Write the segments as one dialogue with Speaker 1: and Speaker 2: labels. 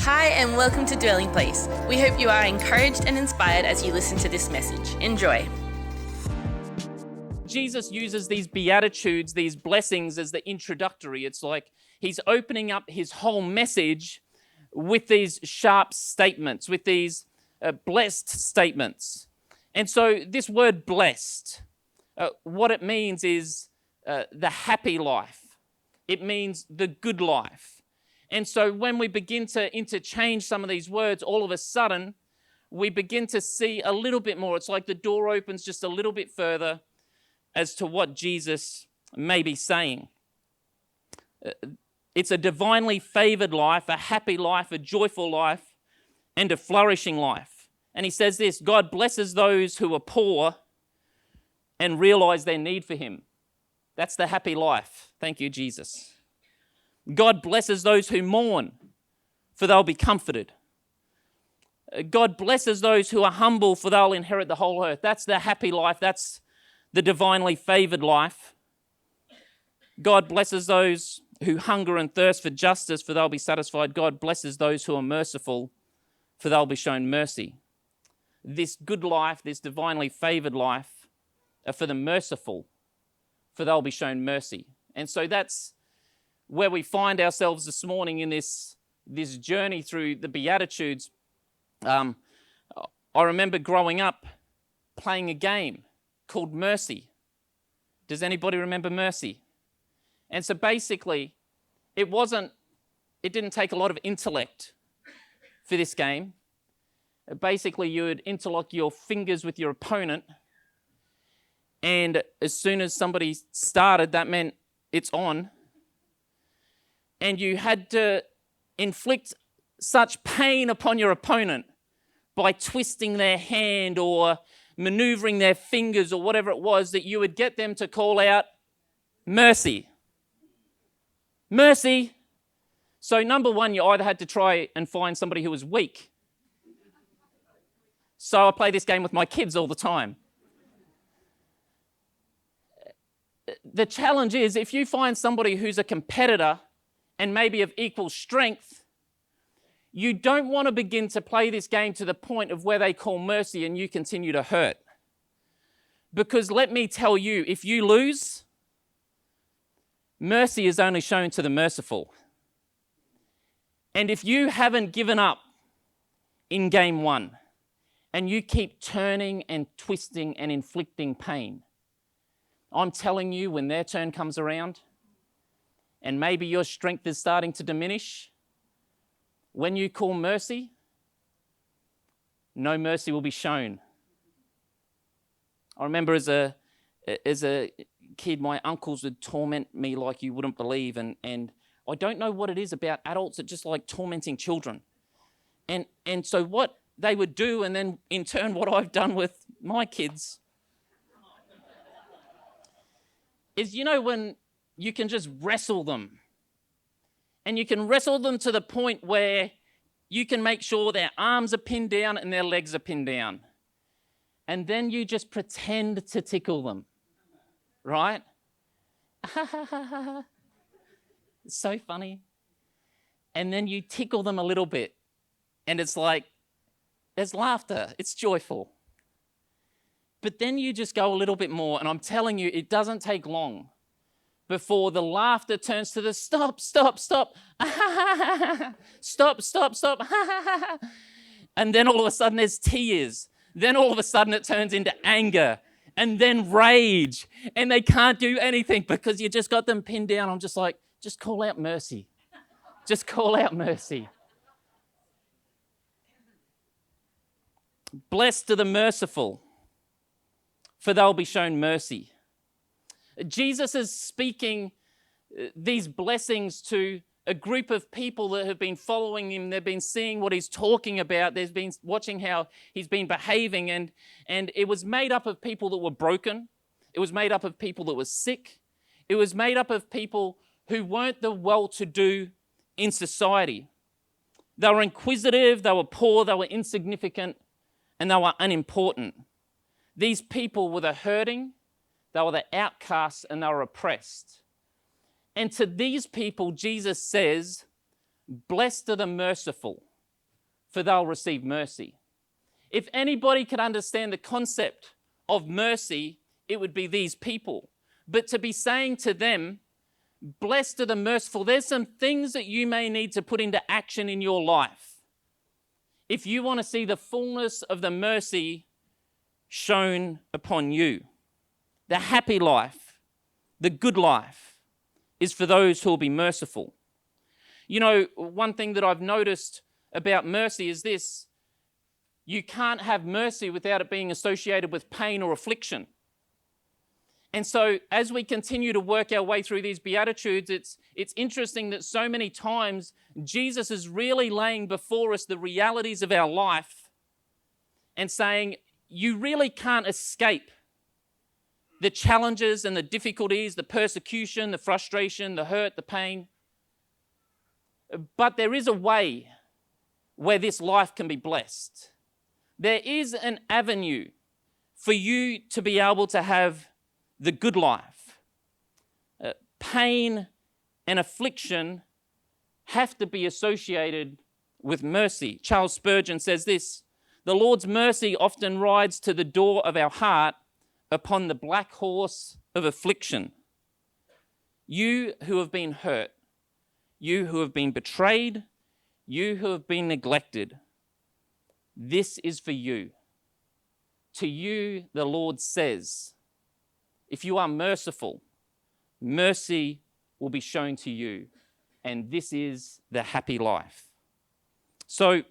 Speaker 1: Hi, and welcome to Dwelling Place. We hope you are encouraged and inspired as you listen to this message. Enjoy.
Speaker 2: Jesus uses these Beatitudes, these blessings, as the introductory. It's like he's opening up his whole message with these sharp statements, with these blessed statements. And so this word blessed, what it means is the happy life. It means the good life. And so when we begin to interchange some of these words, all of a sudden, we begin to see a little bit more. It's like the door opens just a little bit further as to what Jesus may be saying. It's a divinely favored life, a happy life, a joyful life, and a flourishing life. And he says this: God blesses those who are poor and realize their need for him. That's the happy life. Thank you, Jesus. God blesses those who mourn, for they'll be comforted. God blesses those who are humble, for they'll inherit the whole earth. That's the happy life. That's the divinely favored life. God blesses those who hunger and thirst for justice, for they'll be satisfied. God blesses those who are merciful, for they'll be shown mercy. This good life, this divinely favored life, are for the merciful, for they'll be shown mercy. And so that's where we find ourselves this morning in this journey through the Beatitudes. I remember growing up playing a game called Mercy. Does anybody remember Mercy? And so basically, it didn't take a lot of intellect for this game. Basically, you would interlock your fingers with your opponent, and as soon as somebody started, that meant it's on. And you had to inflict such pain upon your opponent by twisting their hand or maneuvering their fingers or whatever it was, that you would get them to call out, mercy. Mercy. So number one, you either had to try and find somebody who was weak. So I play this game with my kids all the time. The challenge is, if you find somebody who's a competitor and maybe of equal strength, you don't want to begin to play this game to the point of where they call mercy and you continue to hurt. Because let me tell you, if you lose, mercy is only shown to the merciful. And if you haven't given up in game one and you keep turning and twisting and inflicting pain, I'm telling you, when their turn comes around, and maybe your strength is starting to diminish, when you call mercy, no mercy will be shown. I remember as a kid, my uncles would torment me like you wouldn't believe, and I don't know what it is about adults that just like tormenting children. And so what they would do, and then in turn what I've done with my kids, is, when you can just wrestle them. And you can wrestle them to the point where you can make sure their arms are pinned down and their legs are pinned down. And then you just pretend to tickle them, right? It's so funny. And then you tickle them a little bit. And it's like, there's laughter. It's joyful. But then you just go a little bit more. And I'm telling you, it doesn't take long before the laughter turns to the stop, stop, stop, stop, stop, stop, and then all of a sudden there's tears. Then all of a sudden it turns into anger and then rage, and they can't do anything because you just got them pinned down. I'm just like, just call out mercy. Just call out mercy. Blessed are the merciful, for they'll be shown mercy. Jesus is speaking these blessings to a group of people that have been following him. They've been seeing what he's talking about. They've been watching how he's been behaving. And it was made up of people that were broken. It was made up of people that were sick. It was made up of people who weren't the well-to-do in society. They were inquisitive, they were poor, they were insignificant, and they were unimportant. These people were the hurting, they were the outcasts, and they were oppressed. And to these people, Jesus says, blessed are the merciful, for they'll receive mercy. If anybody could understand the concept of mercy, it would be these people. But to be saying to them, blessed are the merciful, there's some things that you may need to put into action in your life if you want to see the fullness of the mercy shown upon you. The happy life, the good life, is for those who will be merciful. You know, one thing that I've noticed about mercy is this: you can't have mercy without it being associated with pain or affliction. And so as we continue to work our way through these Beatitudes, it's interesting that so many times Jesus is really laying before us the realities of our life and saying, you really can't escape the challenges and the difficulties, the persecution, the frustration, the hurt, the pain. But there is a way where this life can be blessed. There is an avenue for you to be able to have the good life. Pain and affliction have to be associated with mercy. Charles Spurgeon says this: the Lord's mercy often rides to the door of our heart upon the black horse of affliction. You who have been hurt, you who have been betrayed, you who have been neglected, this is for you. To you, the Lord says, if you are merciful, mercy will be shown to you, and this is the happy life. So,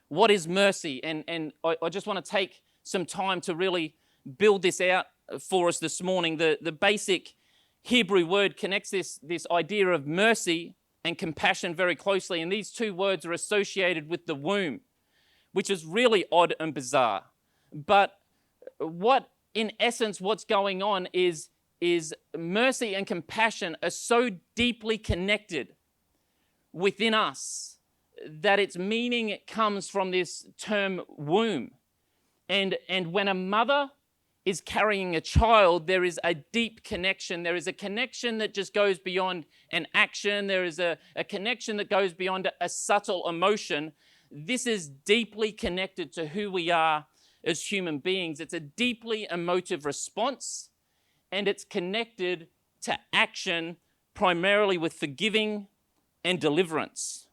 Speaker 2: what is mercy? And I just want to take some time to really build this out for us this morning. The basic Hebrew word connects this idea of mercy and compassion very closely, and these two words are associated with the womb, which is really odd and bizarre. But in essence, what's going on is mercy and compassion are so deeply connected within us that its meaning comes from this term womb. And when a mother is carrying a child, there is a deep connection. There is a connection that just goes beyond an action. There is a connection that goes beyond a subtle emotion. This is deeply connected to who we are as human beings. It's a deeply emotive response, and it's connected to action, primarily with forgiving and deliverance.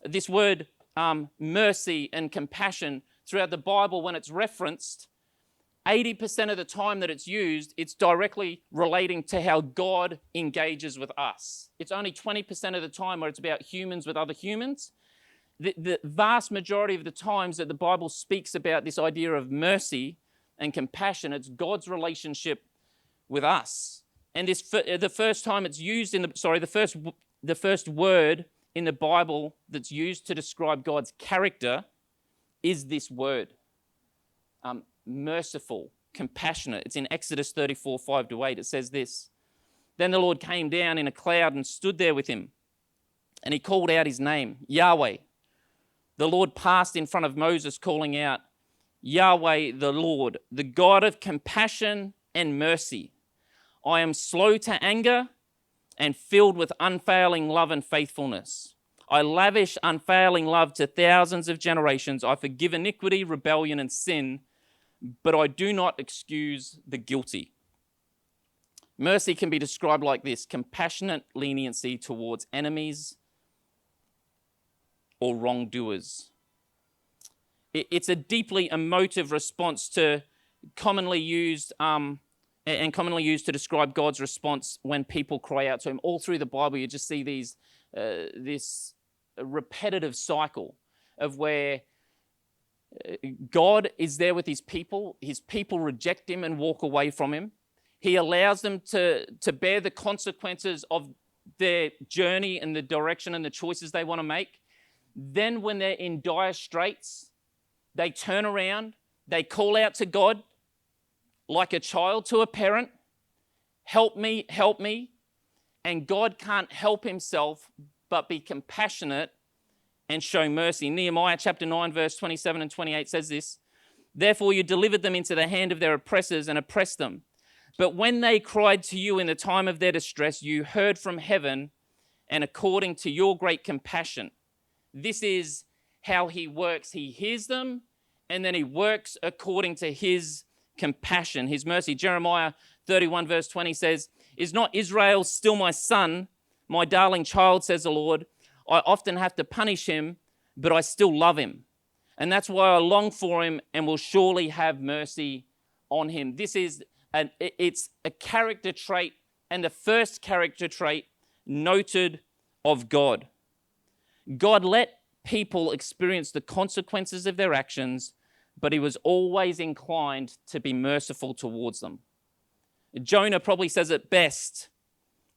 Speaker 2: This word, mercy and compassion, throughout the Bible, when it's referenced, 80% of the time that it's used, it's directly relating to how God engages with us. It's only 20% of the time where it's about humans with other humans. The vast majority of the times that the Bible speaks about this idea of mercy and compassion, it's God's relationship with us. And the first time it's used the first word in the Bible that's used to describe God's character is this word, merciful, compassionate. It's in Exodus 34, 5-8. It says this: then the Lord came down in a cloud and stood there with him, and he called out his name, Yahweh. The Lord passed in front of Moses, calling out, Yahweh the Lord, the God of compassion and mercy. I am slow to anger and filled with unfailing love and faithfulness. I lavish unfailing love to thousands of generations. I forgive iniquity, rebellion, and sin, but I do not excuse the guilty. Mercy can be described like this: compassionate leniency towards enemies or wrongdoers. It's a deeply emotive response to commonly used to describe God's response when people cry out to him. All through the Bible, you just see this repetitive cycle of where God is there with his people reject him and walk away from him. He allows them to bear the consequences of their journey and the direction and the choices they want to make. Then when they're in dire straits, they turn around, they call out to God like a child to a parent, help me, help me. And God can't help himself but be compassionate and show mercy. Nehemiah chapter 9, verse 27 and 28 says this: therefore you delivered them into the hand of their oppressors and oppressed them. But when they cried to you in the time of their distress, you heard from heaven, and according to your great compassion, This is how he works. He hears them, and then he works according to his compassion, his mercy. Jeremiah 31 verse 20 says, "Is not Israel still my son, my darling child, says the Lord? I often have to punish him, but I still love him. And that's why I long for him and will surely have mercy on him." It's a character trait, and the first character trait noted of God. God let people experience the consequences of their actions, but he was always inclined to be merciful towards them. Jonah probably says it best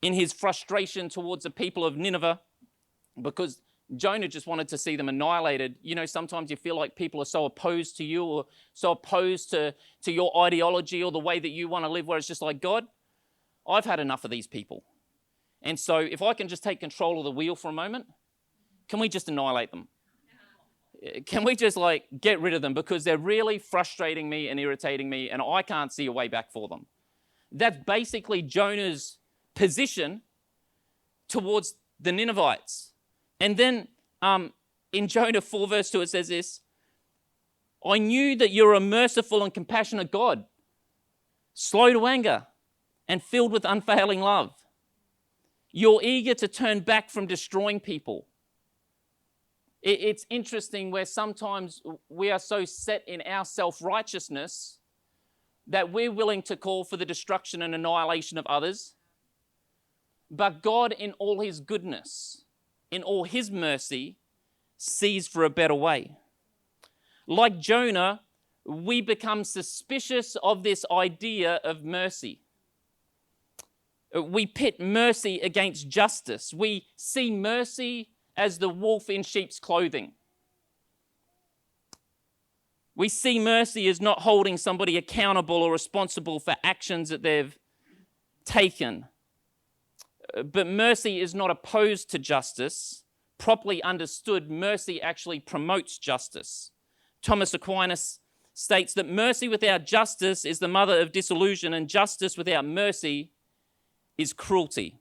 Speaker 2: in his frustration towards the people of Nineveh, because Jonah just wanted to see them annihilated. You know, sometimes you feel like people are so opposed to you or so opposed to your ideology or the way that you want to live, where it's just like, God, I've had enough of these people. And so if I can just take control of the wheel for a moment, can we just annihilate them? Can we just get rid of them, because they're really frustrating me and irritating me and I can't see a way back for them. That's basically Jonah's position towards the Ninevites. And then in Jonah 4 verse 2 it says this, "I knew that you're a merciful and compassionate God, slow to anger and filled with unfailing love. You're eager to turn back from destroying people." It's interesting where sometimes we are so set in our self-righteousness that we're willing to call for the destruction and annihilation of others. But God, in all his goodness, in all his mercy, sees for a better way. Like Jonah, we become suspicious of this idea of mercy. We pit mercy against justice. We see mercy as the wolf in sheep's clothing. We see mercy as not holding somebody accountable or responsible for actions that they've taken. But mercy is not opposed to justice. Properly understood, mercy actually promotes justice. Thomas Aquinas states that mercy without justice is the mother of disillusion, and justice without mercy is cruelty.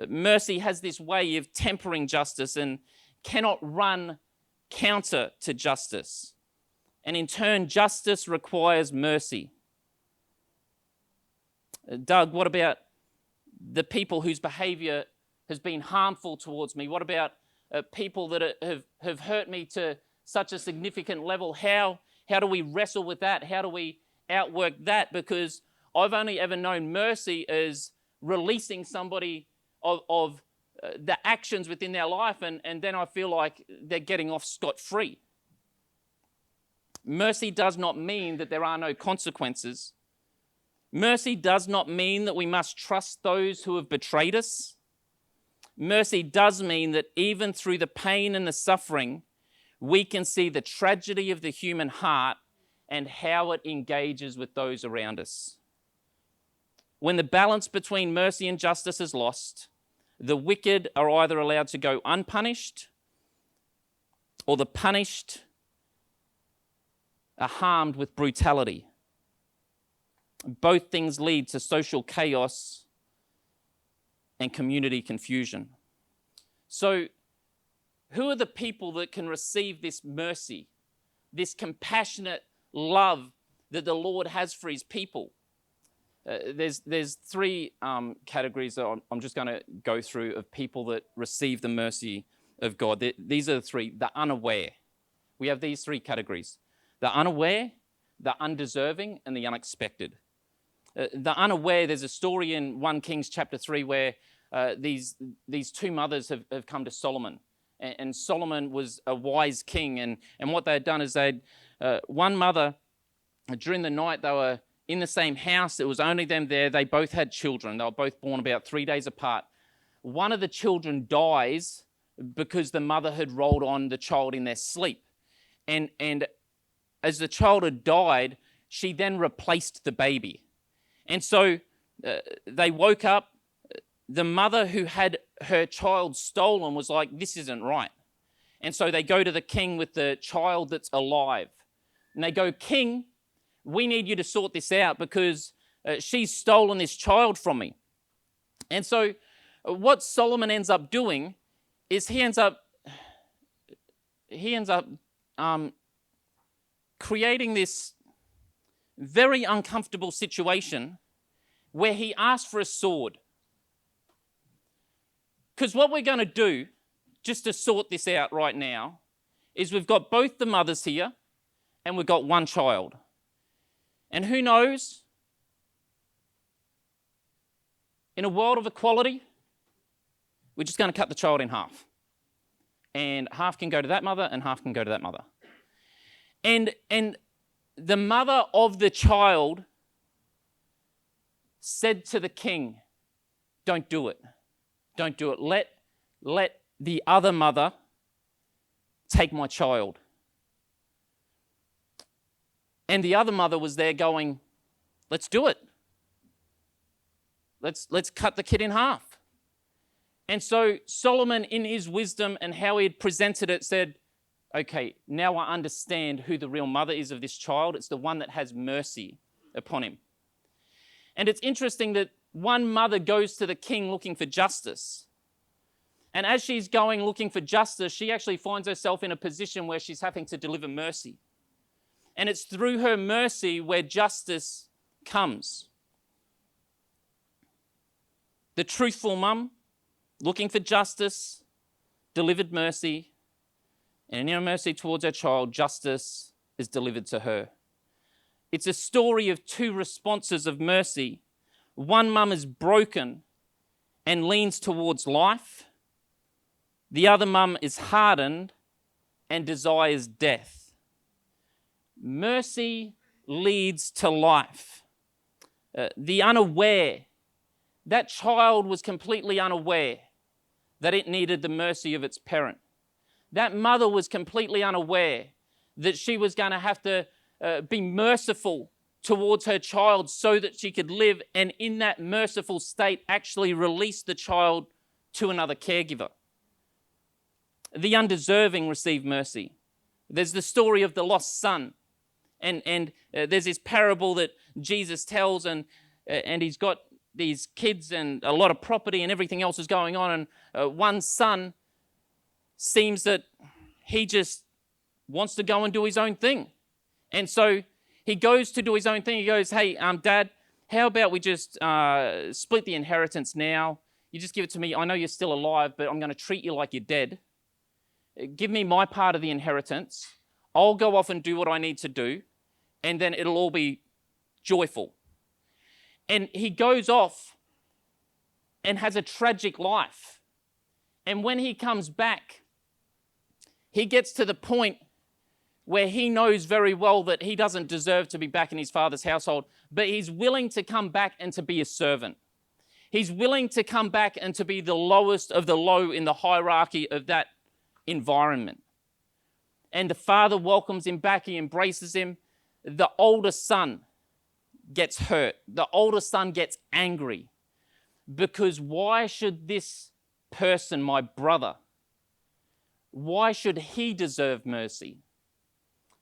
Speaker 2: Mercy has this way of tempering justice and cannot run counter to justice. And in turn, justice requires mercy. Doug, what about the people whose behavior has been harmful towards me? What about people that have hurt me to such a significant level? How do we wrestle with that? How do we outwork that? Because I've only ever known mercy as releasing somebody of the actions within their life, and then I feel like they're getting off scot-free. Mercy does not mean that there are no consequences. Mercy does not mean that we must trust those who have betrayed us. Mercy does mean that even through the pain and the suffering, we can see the tragedy of the human heart and how it engages with those around us. When the balance between mercy and justice is lost, the wicked are either allowed to go unpunished, or the punished are harmed with brutality. Both things lead to social chaos and community confusion. So, who are the people that can receive this mercy, this compassionate love that the Lord has for his people? There's three categories that I'm just going to go through of people that receive the mercy of God. These are the three. The unaware. We have these three categories. The unaware, the undeserving, and the unexpected. The unaware, there's a story in 1 Kings chapter 3 where these two mothers have come to Solomon. And Solomon was a wise king. And what they had done is one mother, during the night, they were in the same house. It was only them there. They both had children. They were both born about 3 days apart. One of the children dies because the mother had rolled on the child in their sleep. And as the child had died, she then replaced the baby. And so they woke up. The mother who had her child stolen was like, this isn't right. And so they go to the king with the child that's alive. And they go, "King, we need you to sort this out because she's stolen this child from me." And so what Solomon ends up doing is he ends up he ends up creating this very uncomfortable situation where he asks for a sword. Because what we're going to do, just to sort this out right now, is we've got both the mothers here and we've got one child. And who knows, in a world of equality, we're just going to cut the child in half. And half can go to that mother and half can go to that mother. And the mother of the child said to the king, don't do it. Don't do it. Let the other mother take my child. And the other mother was there going, let's do it. Let's cut the kid in half. And so Solomon, in his wisdom and how he had presented it, said, okay, now I understand who the real mother is of this child. It's the one that has mercy upon him. And it's interesting that one mother goes to the king looking for justice. And as she's going looking for justice, she actually finds herself in a position where she's having to deliver mercy. And it's through her mercy where justice comes. The truthful mum, looking for justice, delivered mercy, and in her mercy towards her child, justice is delivered to her. It's a story of two responses of mercy. One mum is broken and leans towards life. The other mum is hardened and desires death. Mercy leads to life. The unaware, that child was completely unaware that it needed the mercy of its parent. That mother was completely unaware that she was going to have to be merciful towards her child so that she could live, and in that merciful state actually release the child to another caregiver. The undeserving receive mercy. There's the story of the lost son, and there's this parable that Jesus tells, and he's got these kids and a lot of property and everything else is going on, and one son seems that he just wants to go and do his own thing. And so he goes to do his own thing. He goes, hey, Dad, how about we just split the inheritance now? You just give it to me. I know you're still alive, but I'm going to treat you like you're dead. Give me my part of the inheritance. I'll go off and do what I need to do, and then it'll all be joyful. And he goes off and has a tragic life. And when he comes back, he gets to the point where he knows very well that he doesn't deserve to be back in his father's household, but he's willing to come back and to be a servant. He's willing to come back and to be the lowest of the low in the hierarchy of that environment. And the father welcomes him back, he embraces him. The older son gets hurt. The older son gets angry because why should this person, my brother, why should he deserve mercy?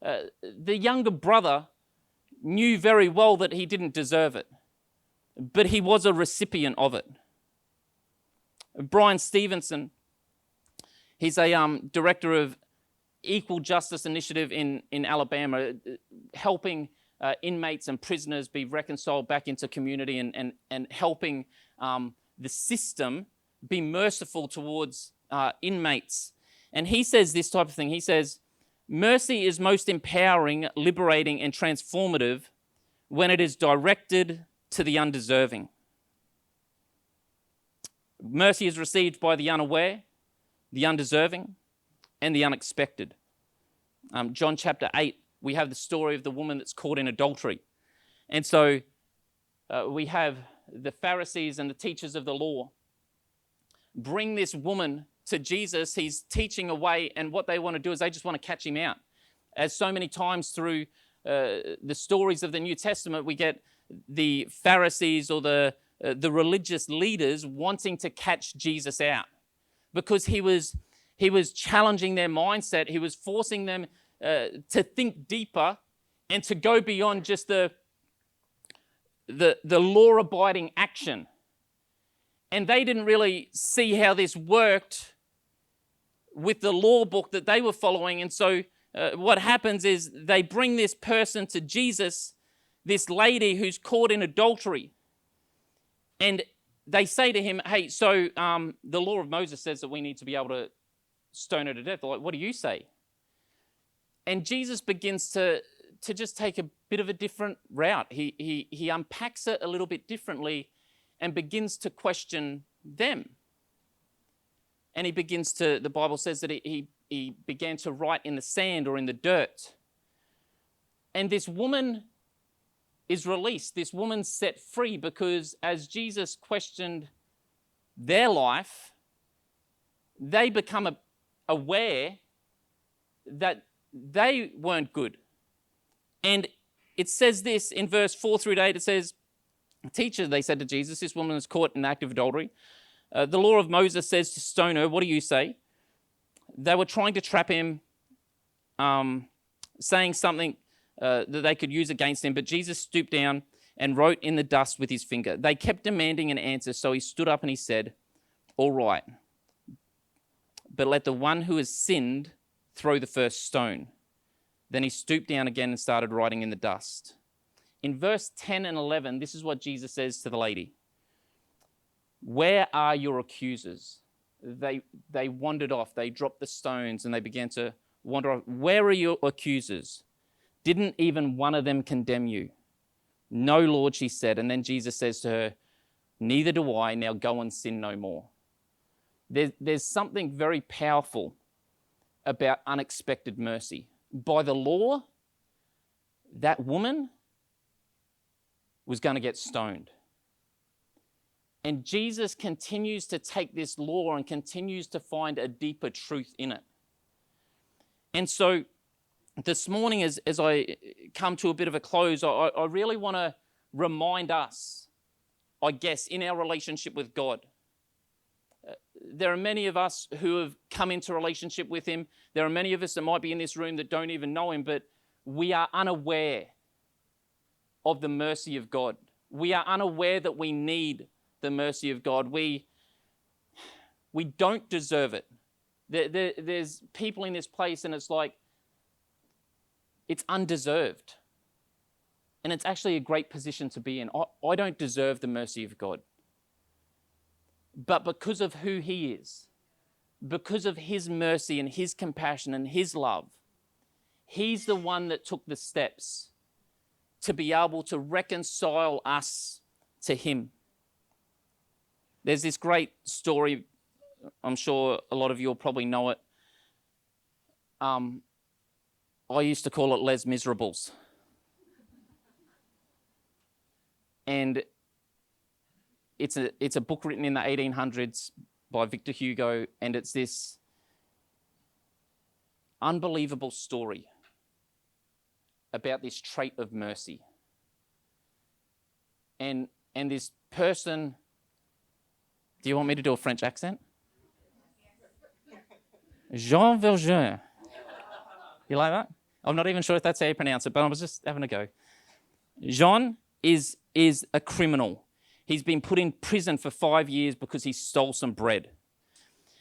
Speaker 2: The younger brother knew very well that he didn't deserve it, but he was a recipient of it. Brian Stevenson, he's a director of Equal Justice Initiative in Alabama, helping inmates and prisoners be reconciled back into community and helping the system be merciful towards inmates. And he says this type of thing. He says, mercy is most empowering, liberating, and transformative when it is directed to the undeserving. Mercy is received by the unaware, the undeserving, and the unexpected. John chapter 8, we have the story of the woman that's caught in adultery. And so we have the Pharisees and the teachers of the law bring this woman to Jesus. He's teaching away, and what they want to do is they just want to catch him out. As so many times through the stories of the New Testament, we get the Pharisees or the religious leaders wanting to catch Jesus out because he was challenging their mindset. He was forcing them to think deeper and to go beyond just the law-abiding action. And they didn't really see how this worked with the law book that they were following. And so what happens is they bring this person to Jesus, this lady who's caught in adultery. And they say to him, hey, so the law of Moses says that we need to be able to stone her to death. They're like, what do you say? And Jesus begins to just take a bit of a different route. He unpacks it a little bit differently and begins to question them. And he begins to, the Bible says that he began to write in the sand or in the dirt. And this woman is released. This woman's set free because as Jesus questioned their life, they become aware that they weren't good. And it says this in verse 4 through to 8, it says, "Teacher," they said to Jesus, "this woman is caught in an act of adultery. The law of Moses says to stone her. What do you say?" They were trying to trap him, saying something that they could use against him, but Jesus stooped down and wrote in the dust with his finger. They kept demanding an answer, so he stood up and he said, "All right, but let the one who has sinned throw the first stone." Then he stooped down again and started writing in the dust. In verse 10 and 11, this is what Jesus says to the lady. "Where are your accusers?" They wandered off. They dropped the stones and they began to wander off. "Where are your accusers? Didn't even one of them condemn you?" "No, Lord," she said. And then Jesus says to her, "Neither do I. Now go and sin no more." There's something very powerful about unexpected mercy. By the law, that woman was going to get stoned. And Jesus continues to take this law and continues to find a deeper truth in it. And so this morning, as I come to a bit of a close, I really want to remind us, I guess, in our relationship with God. There are many of us who have come into relationship with him. There are many of us that might be in this room that don't even know him, but we are unaware of the mercy of God. We are unaware that we need the mercy of God. We don't deserve it. There's people in this place and it's like, it's undeserved. And it's actually a great position to be in. I don't deserve the mercy of God. But because of who he is, because of his mercy and his compassion and his love, he's the one that took the steps to be able to reconcile us to him. There's this great story, I'm sure a lot of you will probably know it. I used to call it Les Miserables. And it's a book written in the 1800s by Victor Hugo, and it's this unbelievable story about this trait of mercy. And this person, do you want me to do a French accent? Jean Valjean. You like that? I'm not even sure if that's how you pronounce it, but I was just having a go. Jean is a criminal. He's been put in prison for 5 years because he stole some bread.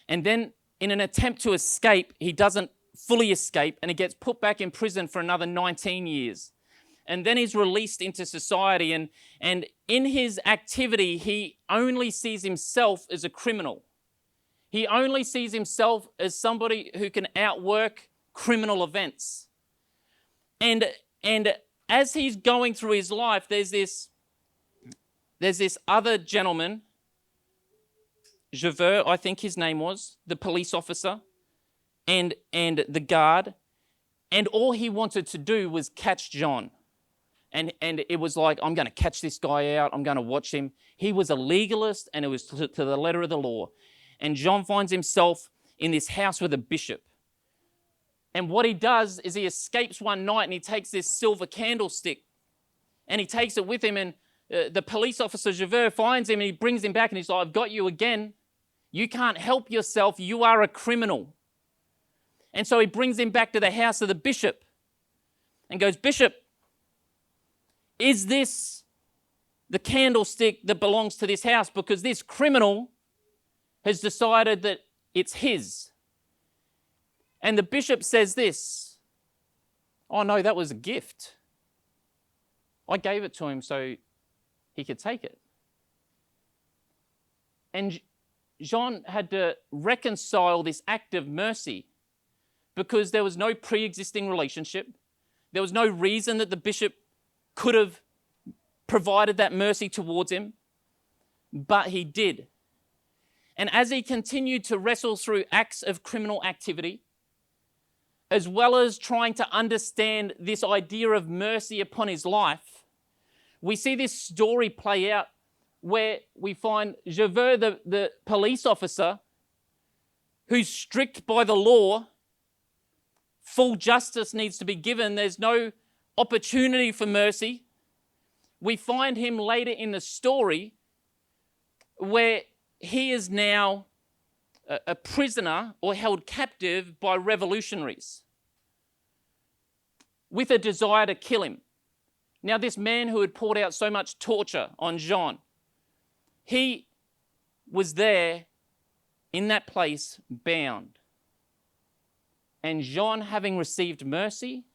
Speaker 2: And then in an attempt to escape, he doesn't fully escape and he gets put back in prison for another 19 years. And then he's released into society and in his activity, he only sees himself as a criminal. He only sees himself as somebody who can outwork criminal events. And as he's going through his life, there's this other gentleman, Javert, I think his name was, the police officer, and the guard, and all he wanted to do was catch John. And it was like, I'm going to catch this guy out, I'm going to watch him. He was a legalist, and it was to the letter of the law. And John finds himself in this house with a bishop. And what he does is he escapes one night and he takes this silver candlestick and he takes it with him, and the police officer, Javert, finds him and he brings him back and he's like, "I've got you again. You can't help yourself. You are a criminal." And so he brings him back to the house of the bishop and goes, "Bishop, is this the candlestick that belongs to this house? Because this criminal has decided that it's his." And the bishop says this, "Oh no, that was a gift. I gave it to him so he could take it." And Jean had to reconcile this act of mercy because there was no pre-existing relationship. There was no reason that the bishop could have provided that mercy towards him, but he did. And as he continued to wrestle through acts of criminal activity, as well as trying to understand this idea of mercy upon his life, we see this story play out where we find Javert, the police officer, who's strict by the law. Full justice needs to be given. There's no opportunity for mercy. We find him later in the story where he is now a prisoner or held captive by revolutionaries with a desire to kill him. Now, this man who had poured out so much torture on Jean, he was there in that place bound. And Jean, having received mercy,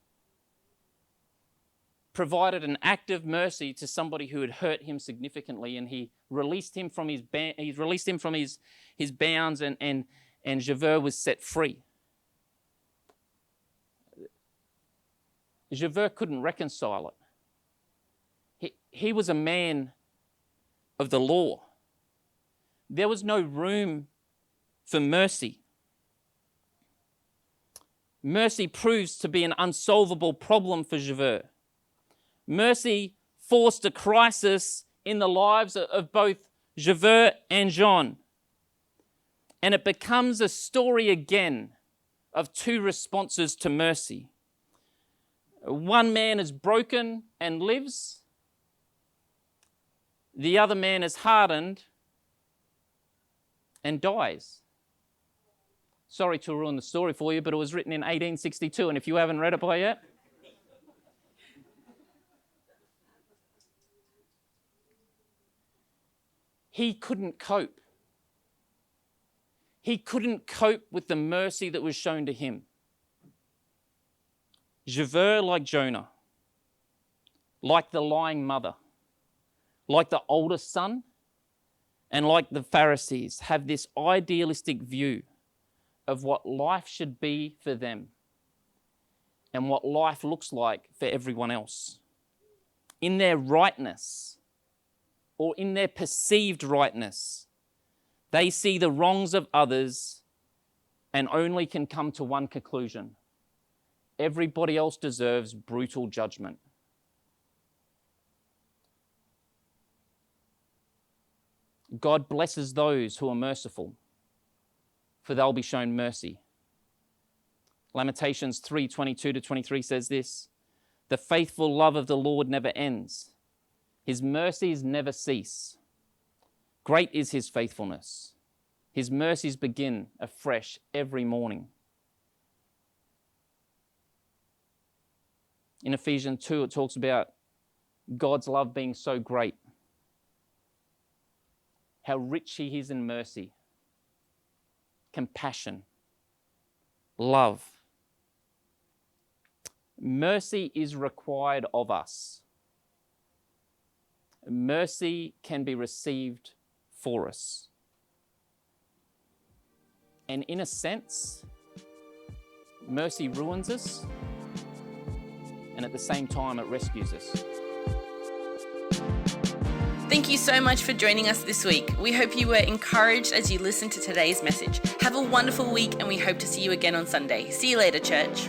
Speaker 2: provided an act of mercy to somebody who had hurt him significantly, and he released him from his bounds, and Javert was set free. Javert couldn't reconcile it. He was a man of the law. There was no room for mercy. Mercy proves to be an unsolvable problem for Javert. Mercy forced a crisis in the lives of both Javert and Jean. And it becomes a story again of two responses to mercy. One man is broken and lives. The other man is hardened and dies. Sorry to ruin the story for you, but it was written in 1862, and if you haven't read it by yet, he couldn't cope. He couldn't cope with the mercy that was shown to him. Javert, like Jonah, like the lying mother, like the oldest son, and like the Pharisees, have this idealistic view of what life should be for them and what life looks like for everyone else. In their rightness, or in their perceived rightness, they see the wrongs of others and only can come to one conclusion: everybody else deserves brutal judgment. God blesses those who are merciful, for they'll be shown mercy. Lamentations 3:22-23 says this: "The faithful love of the Lord never ends. His mercies never cease. Great is his faithfulness. His mercies begin afresh every morning." In Ephesians 2, it talks about God's love being so great, how rich he is in mercy, compassion, love. Mercy is required of us. Mercy can be received for us. And in a sense, mercy ruins us, and at the same time, it rescues us.
Speaker 1: Thank you so much for joining us this week. We hope you were encouraged as you listened to today's message. Have a wonderful week, and we hope to see you again on Sunday. See you later, church.